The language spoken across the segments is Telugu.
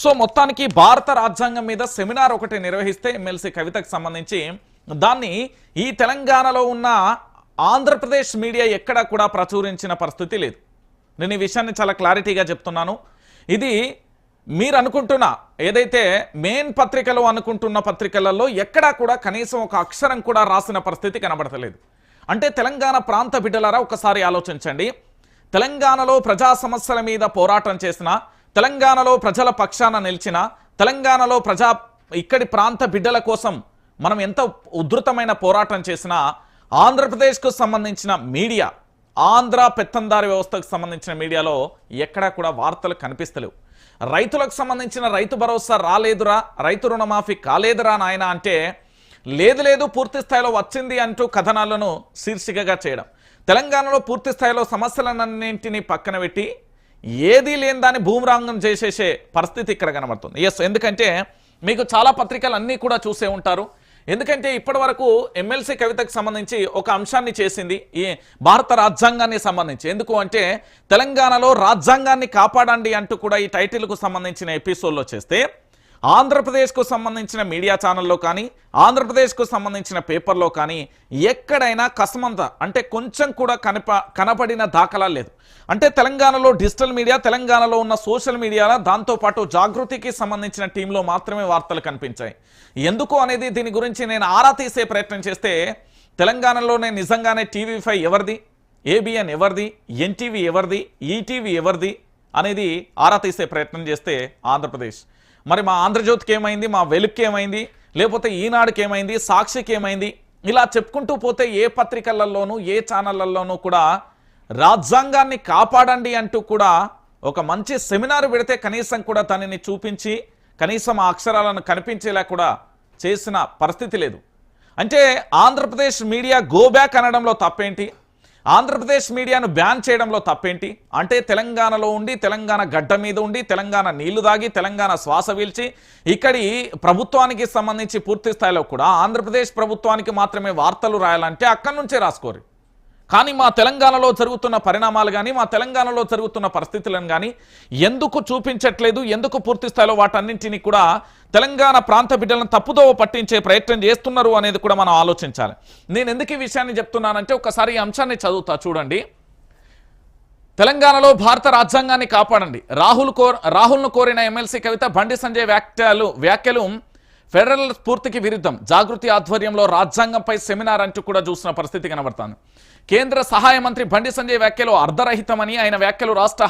సో మొత్తానికి భారత రాజ్యాంగం మీద సెమినార్ ఒకటి నిర్వహిస్తే ఎమ్మెల్సీ కవితకు సంబంధించి దాన్ని ఈ తెలంగాణలో ఉన్న ఆంధ్రప్రదేశ్ మీడియా ఎక్కడా కూడా ప్రచురించిన పరిస్థితి లేదు. నేను ఈ విషయాన్ని చాలా క్లారిటీగా చెప్తున్నాను. ఇది మీరు అనుకుంటున్న ఏదైతే మెయిన్ పత్రికలు అనుకుంటున్న పత్రికలలో ఎక్కడా కూడా కనీసం ఒక అక్షరం కూడా రాసిన పరిస్థితి కనబడతలేదు. అంటే తెలంగాణ ప్రాంత బిడ్డలారా ఒకసారి ఆలోచించండి. తెలంగాణలో ప్రజా సమస్యల మీద పోరాటం చేసిన, తెలంగాణలో ప్రజల పక్షాన నిలిచిన, తెలంగాణలో ఇక్కడి ప్రాంత బిడ్డల కోసం మనం ఎంత ఉధృతమైన పోరాటం చేసినా ఆంధ్రప్రదేశ్కు సంబంధించిన మీడియా, ఆంధ్ర పెత్తందారి వ్యవస్థకు సంబంధించిన మీడియాలో ఎక్కడా కూడా వార్తలు కనిపిస్తలేవు. రైతులకు సంబంధించిన రైతు భరోసా రాలేదురా, రైతు రుణమాఫీ కాలేదురా నాయన అంటే లేదు పూర్తి స్థాయిలో వచ్చింది అంటూ కథనాలను శీర్షికగా చేయడం, తెలంగాణలో పూర్తి స్థాయిలో సమస్యలన్నింటినీ పక్కన పెట్టి ఏదీ లేని దాన్ని భూమిరాంగం చేసేసే పరిస్థితి ఇక్కడ కనబడుతుంది. ఎస్, ఎందుకంటే మీకు చాలా పత్రికలు అన్నీ కూడా చూసే ఉంటారు. ఎందుకంటే ఇప్పటి వరకు ఎమ్మెల్సీ కవితకు సంబంధించి ఒక అంశాన్ని చేసింది ఈ భారత రాజ్యాంగాన్ని సంబంధించి. ఎందుకు అంటే తెలంగాణలో రాజ్యాంగాన్ని కాపాడండి అంటూ కూడా ఈ టైటిల్కు సంబంధించిన ఎపిసోడ్లో చేస్తే ఆంధ్రప్రదేశ్కు సంబంధించిన మీడియా ఛానల్లో కానీ ఆంధ్రప్రదేశ్కు సంబంధించిన పేపర్లో కానీ ఎక్కడైనా కసమంత అంటే కొంచెం కూడా కనపడిన దాఖలా లేదు. అంటే తెలంగాణలో డిజిటల్ మీడియా, తెలంగాణలో ఉన్న సోషల్ మీడియా, దాంతోపాటు జాగృతికి సంబంధించిన టీంలో మాత్రమే వార్తలు కనిపించాయి. ఎందుకు అనేది దీని గురించి నేను ఆరా తీసే ప్రయత్నం చేస్తే తెలంగాణలోనే నిజంగానే టీవీ5 ఎవరిది, ఏబిఎన్ ఎవరిది, ఎన్టీవీ ఎవరిది, ఈటీవీ ఎవరిది అనేది ఆరా తీసే ప్రయత్నం చేస్తే ఆంధ్రప్రదేశ్. మరి మా ఆంధ్రజ్యోతికి ఏమైంది, మా వెలుగుకి ఏమైంది, లేకపోతే ఈనాడుకి ఏమైంది, సాక్షికి ఏమైంది, ఇలా చెప్పుకుంటూ పోతే ఏ పత్రికలలోనూ ఏ ఛానళ్లలోనూ కూడా రాజ్యాంగాన్ని కాపాడండి అంటూ కూడా ఒక మంచి సెమినార్ పెడితే కనీసం కూడా దానిని చూపించి కనీసం ఆ అక్షరాలను కనిపించేలా కూడా చేసిన పరిస్థితి లేదు. అంటే ఆంధ్రప్రదేశ్ మీడియా గో బ్యాక్ అనడంలో తప్పేంటి, ఆంధ్రప్రదేశ్ మీడియాను బ్యాన్ చేయడంలో తప్పేంటి? అంటే తెలంగాణలో ఉండి, తెలంగాణ గడ్డ మీద ఉండి, తెలంగాణ నీళ్లు దాగి, తెలంగాణ శ్వాస పీల్చి ఇక్కడి ప్రభుత్వానికి సంబంధించి పూర్తి స్థాయిలో కూడా ఆంధ్రప్రదేశ్ ప్రభుత్వానికి మాత్రమే వార్తలు రాయాలంటే అక్కడి నుంచే రాసుకోరు. కానీ మా తెలంగాణలో జరుగుతున్న పరిణామాలు కానీ, మా తెలంగాణలో జరుగుతున్న పరిస్థితులను కానీ ఎందుకు చూపించట్లేదు, ఎందుకు పూర్తి స్థాయిలో వాటన్నింటినీ కూడా తెలంగాణ ప్రాంత బిడ్డలను తప్పుదోవ పట్టించే ప్రయత్నం చేస్తున్నారు అనేది కూడా మనం ఆలోచించాలి. నేను ఎందుకు ఈ విషయాన్ని చెప్తున్నానంటే ఒకసారి ఈ అంశాన్ని చదువుతా చూడండి. తెలంగాణలో భారత రాజ్యాంగాన్ని కాపాడండి, రాహుల్ను కోరిన ఎమ్మెల్సీ కవిత, బండి సంజయ్ వ్యాఖ్యలు ఫెడరల్ స్ఫూర్తికి విరుద్ధం, జాగృతి ఆధ్వర్యంలో రాజ్యాంగంపై సెమినార్ అంటూ కూడా చూసిన పరిస్థితి కనబడుతుంది. కేంద్ర సహాయ మంత్రి బండి సంజయ్ వ్యాఖ్యలు అర్ధరహితమని, ఆయన వ్యాఖ్యలు రాష్ట్ర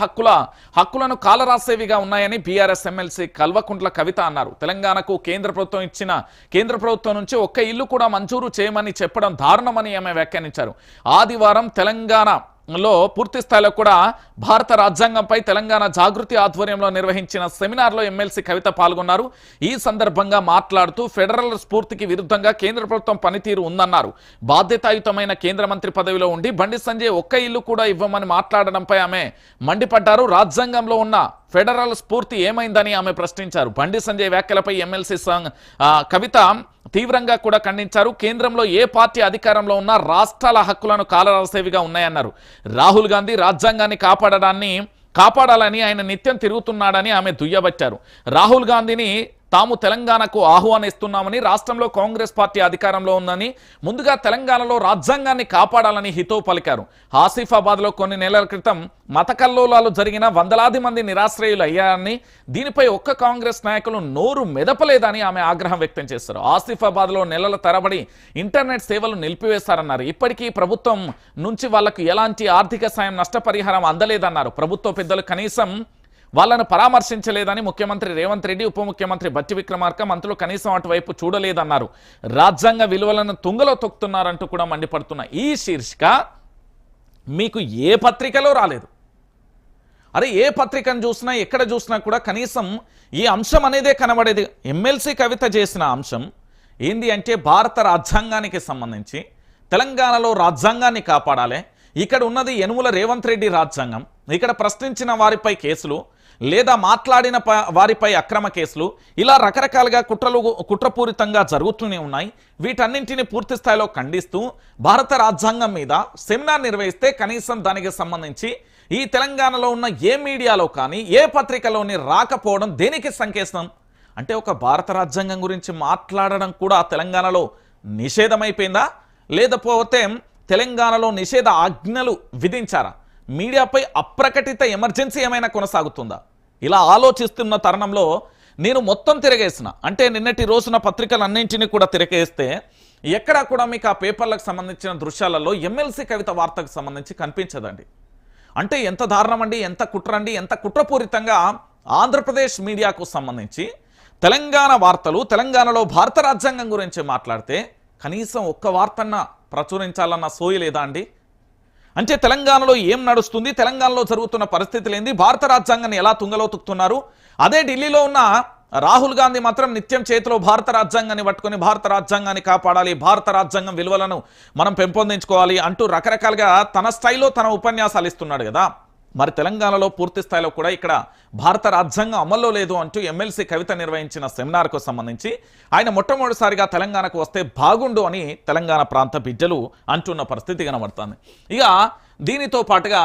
హక్కులను కాలరాసేవిగా ఉన్నాయని బీఆర్ఎస్ ఎమ్మెల్సీ కల్వకుంట్ల కవిత అన్నారు. తెలంగాణకు కేంద్ర ప్రభుత్వం నుంచి ఒక్క ఇల్లు కూడా మంజూరు చేయమని చెప్పడం దారుణమని ఆమె వ్యాఖ్యానించారు. ఆదివారం తెలంగాణలో పూర్తి స్థాయిలో కూడా భారత రాజ్యాంగంపై తెలంగాణ జాగృతి ఆధ్వర్యంలో నిర్వహించిన సెమినార్లో ఎమ్మెల్సీ కవిత పాల్గొన్నారు. ఈ సందర్భంగా మాట్లాడుతూ ఫెడరల్ స్ఫూర్తికి విరుద్ధంగా కేంద్ర ప్రభుత్వం పనితీరు ఉందన్నారు. బాధ్యతాయుతమైన కేంద్ర మంత్రి పదవిలో ఉండి బండి సంజయ్ ఒక్క ఇల్లు కూడా ఇవ్వమని మాట్లాడడంపై ఆమె మండిపడ్డారు. రాజ్యాంగంలో ఉన్న ఫెడరల్ స్ఫూర్తి ఏమైందని ఆమె ప్రశ్నించారు. బండి సంజయ్ వ్యాఖ్యలపై ఎమ్మెల్సీ కవిత తీవ్రంగా కూడా ఖండించారు. కేంద్రంలో ఏ పార్టీ అధికారంలో ఉన్నా రాష్ట్రాల హక్కులను కాలరాసేవిగా ఉన్నాయన్నారు. రాహుల్ గాంధీ రాజ్యాంగాన్ని కాపాడాలని ఆయన నిత్యం తిరుగుతున్నాడని ఆమె దుయ్యబట్టారు. రాహుల్ గాంధీని తాము తెలంగాణకు ఆహ్వానిస్తున్నామని, రాష్ట్రంలో కాంగ్రెస్ పార్టీ అధికారంలో ఉందని, ముందుగా తెలంగాణలో రాజ్యాంగాన్ని కాపాడాలని హితవు పలికారు. ఆసిఫాబాద్లో కొన్ని నెలల క్రితం మత కల్లోలాలు జరిగిన వందలాది మంది నిరాశ్రయులు అయ్యారని, దీనిపై ఒక్క కాంగ్రెస్ నాయకులు నోరు మెదపలేదని ఆమె ఆగ్రహం వ్యక్తం చేశారు. ఆసిఫాబాద్లో నెలల తరబడి ఇంటర్నెట్ సేవలు నిలిపివేశారన్నారు. ఇప్పటికీ ప్రభుత్వం నుంచి వాళ్లకు ఎలాంటి ఆర్థిక సాయం, నష్టపరిహారం అందలేదన్నారు. ప్రభుత్వ పెద్దలు కనీసం వాళ్ళను పరామర్శించలేదని ముఖ్యమంత్రి రేవంత్ రెడ్డి, ఉప ముఖ్యమంత్రి బట్టి విక్రమార్క, మంత్రులు కనీసం అటువైపు చూడలేదన్నారు. రాజ్యాంగ విలువలను తుంగలో తొక్కుతున్నారంటూ కూడా మండిపడుతున్న ఈ శీర్షిక మీకు ఏ పత్రికలో రాలేదు. అరే ఏ పత్రికను చూసినా ఎక్కడ చూసినా కూడా కనీసం ఈ అంశం అనేదే కనబడేది. ఎమ్మెల్సీ కవిత చేసిన అంశం ఏంది అంటే భారత రాజ్యాంగానికి సంబంధించి తెలంగాణలో రాజ్యాంగాన్ని కాపాడాలి, ఇక్కడ ఉన్నది యనుమల రేవంత్ రెడ్డి రాజ్యాంగం, ఇక్కడ ప్రశ్నించిన వారిపై కేసులు లేదా మాట్లాడిన వారిపై అక్రమ కేసులు, ఇలా రకరకాలుగా కుట్రపూరితంగా జరుగుతూనే ఉన్నాయి. వీటన్నింటినీ పూర్తి స్థాయిలో ఖండిస్తూ భారత రాజ్యాంగం మీద సెమినార్ నిర్వహిస్తే కనీసం దానికి సంబంధించి ఈ తెలంగాణలో ఉన్న ఏ మీడియాలో కానీ ఏ పత్రికలోని రాకపోవడం దేనికి సంకేతం అంటే ఒక భారత రాజ్యాంగం గురించి మాట్లాడడం కూడా తెలంగాణలో నిషేధమైపోయిందా, లేకపోతే తెలంగాణలో నిషేధ ఆజ్ఞలు విధించారా, మీడియాపై అప్రకటిత ఎమర్జెన్సీ ఏమైనా కొనసాగుతుందా? ఇలా ఆలోచిస్తున్న తరుణంలో నేను మొత్తం తిరగేసిన అంటే నిన్నటి రోజున పత్రికలన్నింటినీ కూడా తిరగేస్తే ఎక్కడా కూడా మీకు ఆ పేపర్లకు సంబంధించిన దృశ్యాలలో ఎమ్మెల్సీ కవిత వార్తకు సంబంధించి కనిపించదండి. అంటే ఎంత దారుణం అండి, ఎంత కుట్రండి, ఎంత కుట్రపూరితంగా ఆంధ్రప్రదేశ్ మీడియాకు సంబంధించి తెలంగాణ వార్తలు, తెలంగాణలో భారత రాజ్యాంగం గురించి మాట్లాడితే కనీసం ఒక్క వార్తన్న ప్రచురించాలన్న సోయి లేదా అండి? అంటే తెలంగాణలో ఏం నడుస్తుంది, తెలంగాణలో జరుగుతున్న పరిస్థితులు ఏంది, భారత రాజ్యాంగాన్ని ఎలా తుంగలో తొక్కుతున్నారు? అదే ఢిల్లీలో ఉన్న రాహుల్ గాంధీ మాత్రం నిత్యం చేతిలో భారత రాజ్యాంగాన్ని పట్టుకొని భారత రాజ్యాంగాన్ని కాపాడాలి, భారత రాజ్యాంగం విలువలను మనం పెంపొందించుకోవాలి అంటూ రకరకాలుగా తన స్టైల్లో తన ఉపన్యాసాలు ఇస్తున్నాడు కదా. మరి తెలంగాణలో పూర్తి స్థాయిలో కూడా ఇక్కడ భారత రాజ్యాంగం అమల్లో లేదు అంటూ ఎమ్మెల్సీ కవిత నిర్వహించిన సెమినార్కు సంబంధించి ఆయన మొట్టమొదటిసారిగా తెలంగాణకు వస్తే బాగుండు అని తెలంగాణ ప్రాంత బిడ్డలు అంటున్న పరిస్థితి కనబడుతుంది. ఇక దీనితో పాటుగా